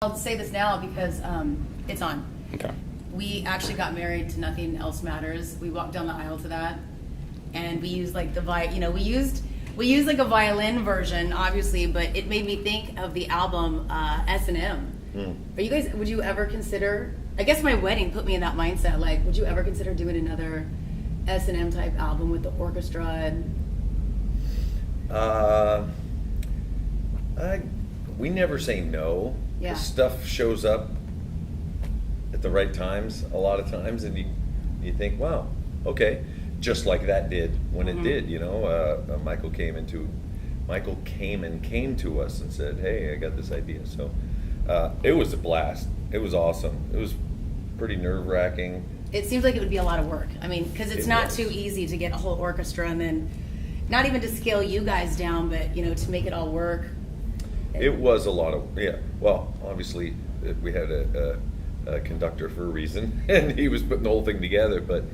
I'll say this now because it's on. Okay. We actually got married to Nothing Else Matters. We walked down the aisle to that, and we used like we used like a violin version, obviously, but it made me think of the album S&M. Are you guys? Would you ever consider? I guess my wedding put me in that mindset. Like, would you ever consider doing another S&M type album with the orchestra? We never say no. Yeah. Stuff shows up at the right times a lot of times, and you think, wow, okay, just like that did when it did. You know, Michael came and came to us and said, hey, I got this idea. So it was a blast. It was awesome. It was pretty nerve-wracking. It seems like it would be a lot of work. I mean, because it's not too easy to get a whole orchestra and then not even to scale you guys down, but to make it all work. It was a lot of, well, obviously we had a conductor for a reason, and he was putting the whole thing together, but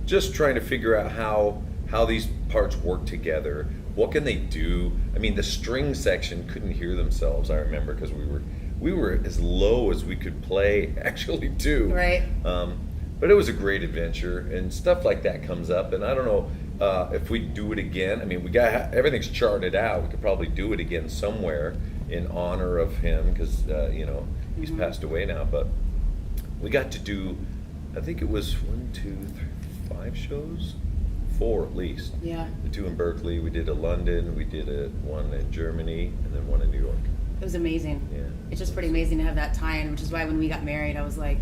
just trying to figure out how these parts work together. What can they do? I mean, the string section couldn't hear themselves, I remember, because we were as low as we could play, actually, too. Right. But it was a great adventure, and stuff like that comes up, and I don't know if we do it again. I mean, everything's charted out. We could probably do it again somewhere in honor of him, because he's passed away now. But we got to do, I think it was 1, 2, 3, 5 shows, 4 at least. Yeah. The 2 in Berkeley. We did a London. We did one in Germany, and then one in New York. It was amazing. Yeah. It's just pretty amazing to have that tie-in, which is why when we got married, I was like,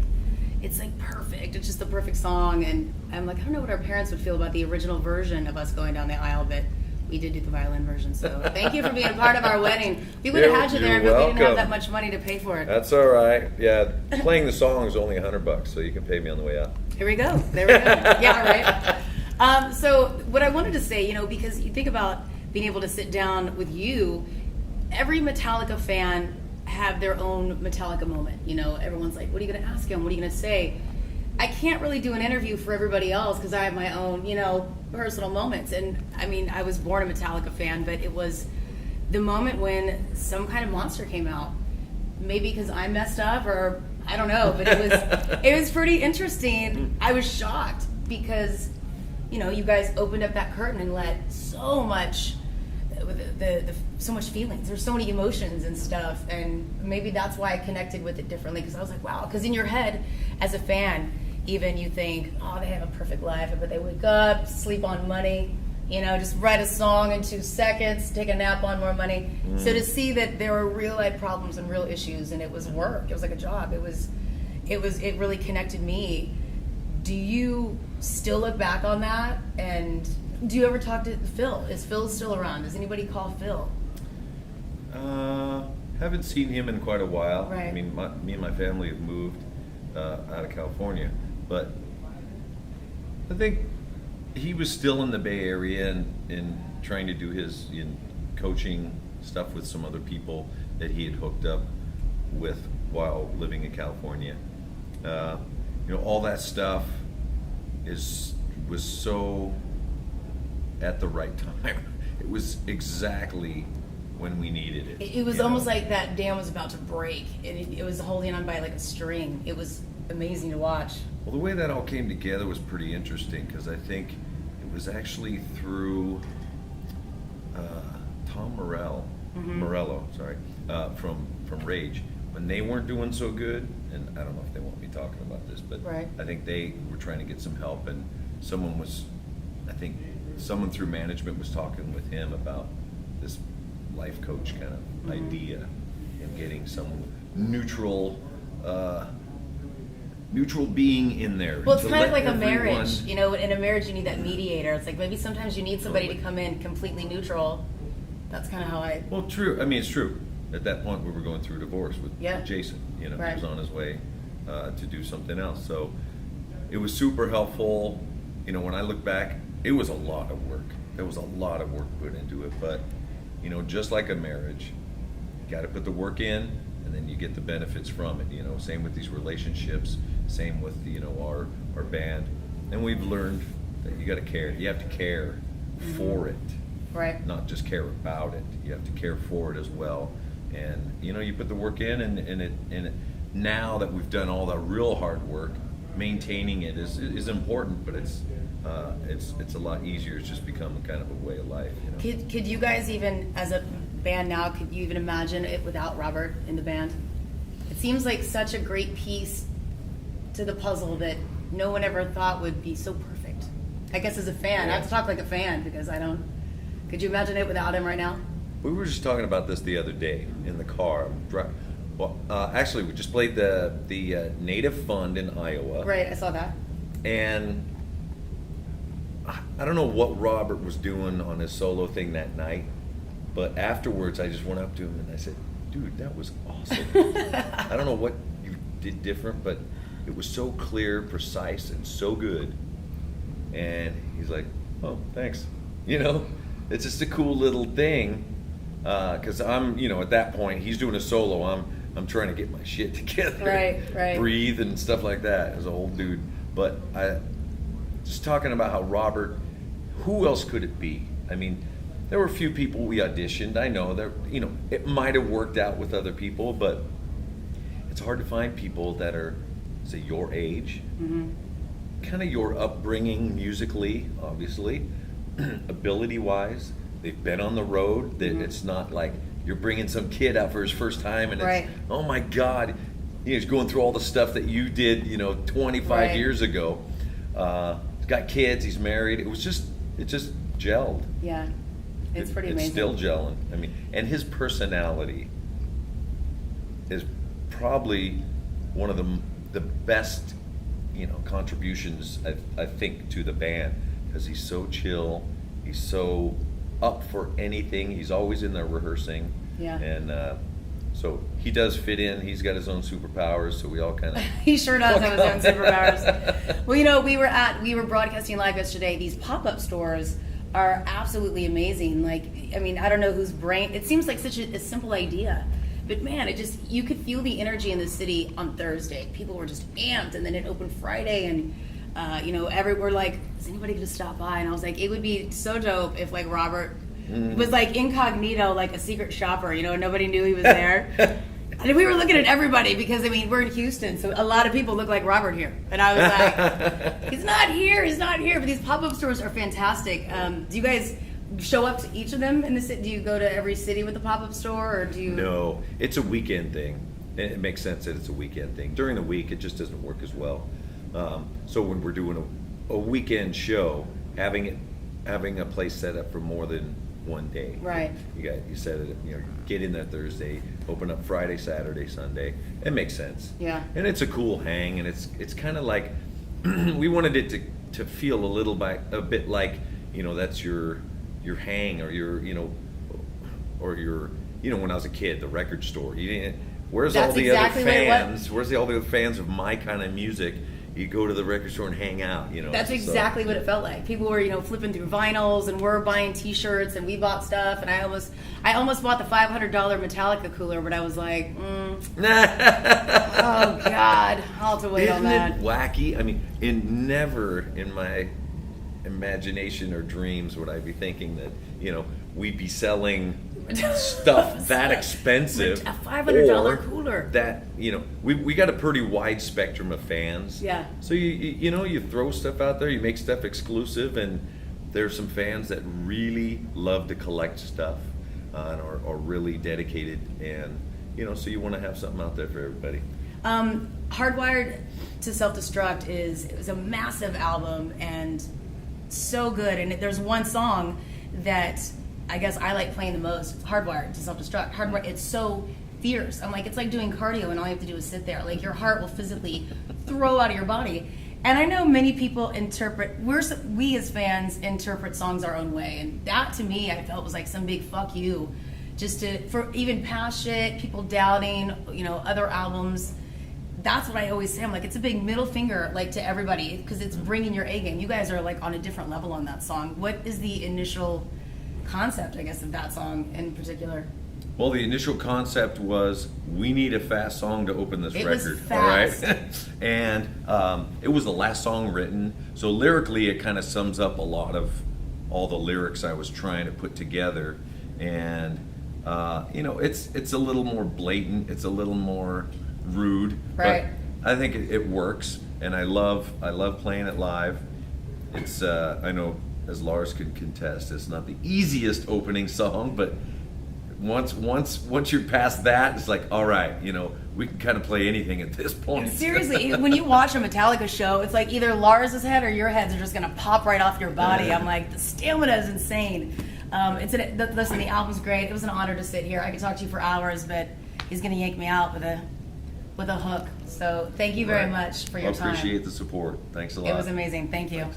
it's like perfect. It's just the perfect song. And I'm like, I don't know what our parents would feel about the original version of us going down the aisle, but we did do the violin version. So thank you for being a part of our wedding. We would have had you there, but we didn't have that much money to pay for it. That's all right. Yeah, playing the song is only $100, so you can pay me on the way out. Here we go. There we go. Yeah, right. So what I wanted to say, because you think about being able to sit down with you, every Metallica fan have their own Metallica moment. Everyone's like, what are you going to ask him? What are you going to say? I can't really do an interview for everybody else because I have my own, personal moments. And I mean, I was born a Metallica fan, but it was the moment when Some Kind of Monster came out. Maybe because I messed up, or I don't know, but it was pretty interesting. I was shocked because, you guys opened up that curtain and let so much so much feelings. There's so many emotions and stuff, and maybe that's why I connected with it differently, because I was like, wow. Because in your head, as a fan, even you think, oh, they have a perfect life, but they wake up, sleep on money, just write a song in 2 seconds, take a nap on more money. So to see that there were real life problems and real issues, and it was work. It was like a job. It really connected me. Do you still look back on that? And do you ever talk to Phil? Is Phil still around? Does anybody call Phil? Haven't seen him in quite a while. Right. I mean, me and my family have moved out of California, but I think he was still in the Bay Area and trying to do his coaching stuff with some other people that he had hooked up with while living in California. All that stuff was so at the right time. It was exactly when we needed it. It was almost like that dam was about to break, and it was holding on by like a string. It was amazing to watch. Well, the way that all came together was pretty interesting, because I think it was actually through Tom Morello, from Rage. When they weren't doing so good, and I don't know if they want me talking about this, but right. I think they were trying to get some help, and someone through management was talking with him about this life coach kind of idea, and getting some neutral being in there. Well, it's kind of like a marriage. In a marriage you need that mediator. It's like maybe sometimes you need somebody to come in completely neutral. That's kind of how I... Well, true. I mean, it's true. At that point, we were going through a divorce with Jason. Right. He was on his way to do something else. So it was super helpful. When I look back, it was a lot of work. There was a lot of work put into it. But, just like a marriage, you got to put the work in, and then you get the benefits from it. Same with these relationships. Same with, our band. And we've learned that you got to care. You have to care for it. Right. Not just care about it. You have to care for it as well. And you put the work in, and now that we've done all the real hard work, maintaining it is important, but it's a lot easier. It's just become kind of a way of life. Could you guys even, as a band now, could you even imagine it without Robert in the band? It seems like such a great piece to the puzzle that no one ever thought would be so perfect. I guess as a fan, I have to talk like a fan because I don't. Could you imagine it without him right now? We were just talking about this the other day in the car. Well, actually, we just played the Native Fund in Iowa. Right, I saw that. And I don't know what Robert was doing on his solo thing that night, but afterwards I just went up to him and I said, dude, that was awesome. I don't know what you did different, but it was so clear, precise, and so good. And he's like, oh, thanks. It's just a cool little thing. Because I'm, at that point, he's doing a solo. I'm trying to get my shit together. Right. Breathe and stuff like that as an old dude. But just talking about how Robert, who else could it be? I mean, there were a few people we auditioned. I know that, it might have worked out with other people, but it's hard to find people that are, say, your age, kind of your upbringing musically, obviously, ability-wise. They've been on the road. That It's not like you're bringing some kid out for his first time and it's, oh my God, he's going through all the stuff that you did, 25 years ago. He's got kids, he's married. It just gelled. Yeah, it's pretty amazing. It's still gelling. I mean, and his personality is probably one of the best, contributions I think to the band, because he's so chill, he's so up for anything. He's always in there rehearsing. Yeah. And so he does fit in. He's got his own superpowers, so we all kind of... He sure does have his own superpowers. Well, we were broadcasting live yesterday. These pop-up stores are absolutely amazing. Like, I mean, I don't know whose brain... It seems like such a simple idea. But man, you could feel the energy in the city on Thursday. People were just amped, and then it opened Friday, and we're like, is anybody going to stop by? And I was like, it would be so dope if like Robert was like incognito, like a secret shopper, nobody knew he was there. And we were looking at everybody because, we're in Houston, so a lot of people look like Robert here. And I was like, he's not here. But these pop-up stores are fantastic. Do you guys show up to each of them in the city? Do you go to every city with the pop-up store, or do you? No, it's a weekend thing. It makes sense that it's a weekend thing. During the week, it just doesn't work as well. So when we're doing a weekend show, having a place set up for more than one day. Right. You set it, get in there Thursday, open up Friday, Saturday, Sunday. It makes sense. Yeah. And it's a cool hang, and it's kind of like we wanted it to feel a bit like, that's your hang, or your when I was a kid, the record store. Where's all the other fans? Where's all the other fans of my kind of music? You go to the record store and hang out, That's exactly what it felt like. People were, flipping through vinyls, and we're buying T-shirts, and we bought stuff, and I almost bought the $500 Metallica cooler, but I was like, oh God, I'll have to wait on that. Isn't it wacky? I mean, never in my imagination or dreams would I be thinking that, we'd be selling stuff that expensive, a $500 cooler. That we got a pretty wide spectrum of fans. Yeah. So you throw stuff out there, you make stuff exclusive, and there's some fans that really love to collect stuff, and are really dedicated, and so you want to have something out there for everybody. Hardwired to Self-Destruct it was a massive album and so good, and there's one song that I guess I like playing the most, Hardwired to Self-Destruct. Hardwired, it's so fierce. I'm like, it's like doing cardio and all you have to do is sit there. Like, your heart will physically throw out of your body. And I know many people we as fans interpret songs our own way. And that, to me, I felt was like some big fuck you. For even past shit, people doubting, other albums. That's what I always say. I'm like, it's a big middle finger, like, to everybody, because it's bringing your A game. You guys are like on a different level on that song. What is the initial concept, I guess, of that song in particular? Well, the initial concept was, we need a fast song to open this record. Was fast. All right? And it was the last song written, so lyrically it kind of sums up a lot of all the lyrics I was trying to put together. And It's a little more blatant. It's a little more rude. Right. But I think it works, and I love playing it live. It's I know, as Lars could contest, it's not the easiest opening song, but once you're past that, it's like, all right, we can kind of play anything at this point. Seriously, when you watch a Metallica show, it's like either Lars's head or your heads are just gonna pop right off your body. I'm like, the stamina is insane. Listen, the album's great. It was an honor to sit here. I could talk to you for hours, but he's gonna yank me out with a hook. So thank you very much for your time. I appreciate the support. Thanks a lot. It was amazing. Thank you.